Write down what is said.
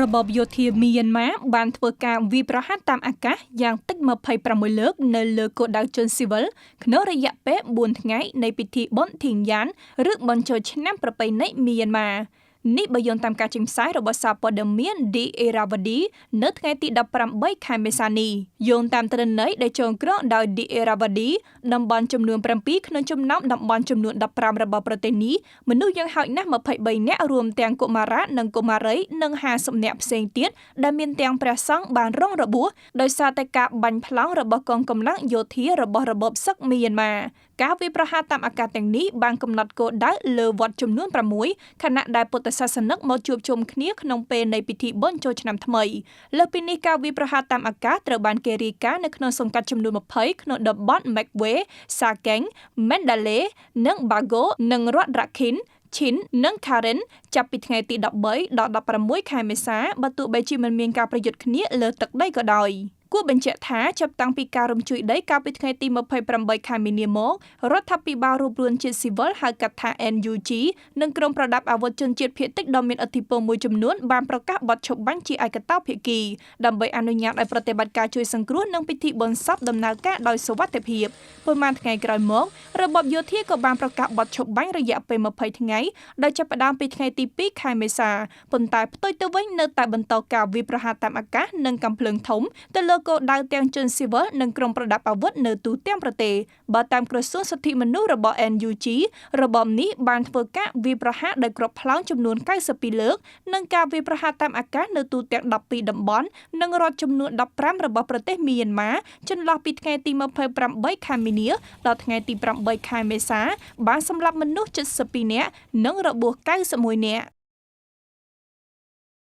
របបយោធាមីយ៉ាន់ម៉ាបានធ្វើការវាយប្រហារតាមអាកាសយ៉ាងតិច26លើកនៅលើគោលដៅជនស៊ីវិលក្នុងរយៈពេល4ថ្ងៃនៃពិធីបុណ្យធីងយ៉ានឬបុណ្យចូលឆ្នាំប្រពៃណីមីយ៉ាន់ម៉ានេះបើយោងតាមការចេញផ្សាយរបស់សារព័ត៌មាន The Irrawaddy នៅថ្ងៃទី18ខែមេសានេះយោងតាមទិន្នន័យដែលចងក្រងដោយ The Irrawaddy តំបន់ចំនួន7ក្នុងចំណោមតំបន់ចំនួន15របស់ប្រទេសនេះមនុស្សយ៉ាងហោចណាស់23នាក់រួមទាំងកុមារានិងកុមារីនិង50នាក់ផ្សេងទៀតដែលមានទាំងព្រះសង្ឃបានរងរបួសដោយសារតែការបាញ់ផ្លោងរបស់កងកម្លាំងយោធារបស់របបសឹកមីយ៉ាន់ម៉ាការវាយប្រហារតាមអាកាសទាំងនេះបានកំណត់គោលដៅលើវត្តចំនួន6ខណៈដែលពុទ្ធសាសនិកមកជួបជុំគ្នាក្នុងពេលនៃពិធីបុណ្យចូលឆ្នាំថ្មីលើពីនេះការវាយប្រហារតាមអាកាសត្រូវបានគេរាយការណ៍នៅក្នុងសង្កាត់ចំនួន20ក្នុងតំបន់ Magwe, Sakeng, Mandalay និង Bago និងរដ្ឋ Rakhineឈិននិង Karen ចាប់ពីថ្ងៃទី13ដល់16ខែមេសាបើទោះបីជាមិនមានការប្រយុទ្ធគ្នាលើទឹកដីក៏ដោយគួរបញ្ជាក់ថាចាប់តាំងពីការរំជួយដីកាលពីថ្ងៃទី28ខែមីនាមករដ្ឋាភិបាលរួបរวมជាតិស៊ីវិលហៅកាត់ថា NUG និងក្រុមប្រដាប់អាវុធជនជាតិភៀតតិចដ៏មានឥទ្ធិពលមួយចំនួនបានប្រកាសបទឈប់បាញ់ជាឯកតោភាគីដើម្បីអនុញ្ញាតឲ្យប្រតិបត្តិការជួយសង្គ្រោះនិងពិធីបុណ្យសពដំណើរការដោយសុវត្ថិភាពប៉ុន្មានថ្ងៃក្រោយមករបបយោធាក៏បានប្រកាសបទឈប់បាញ់រយៈពេល20ថ្ងៃដោយចាប់ផ្ដើមពីថ្ងៃទី2ខែមេសាប៉ុន្តែផ្ទុយទៅវិញនៅតែបន្តការវាយប្រហារតាមអាកាសនិងកាំភ្លើងធំទៅលើគោលដៅទាំងជនស៊ីវិលនិងក្រុមប្រដាប់អាវុធនៅទូទាំងប្រទេសបើតាមក្រសួងសិទ្ធិមនុស្សរបស់ NUG របបនេះបានធ្វើការវាយប្រហារដោយគ្រាប់ផ្លោងចំនួន92លើកនិងការវាយប្រហារតាមអាកាសនៅទូទាំង12តំបន់និងរដ្ឋចំនួន15របស់ប្រទេសមីយ៉ាន់ម៉ាចន្លោះពីថ្ងៃទី28ខែមីនាដល់ថ្ងៃទី8ខែមេសាបានសម្លាប់មនុស្ស72នាក់និងរបួស91នាក់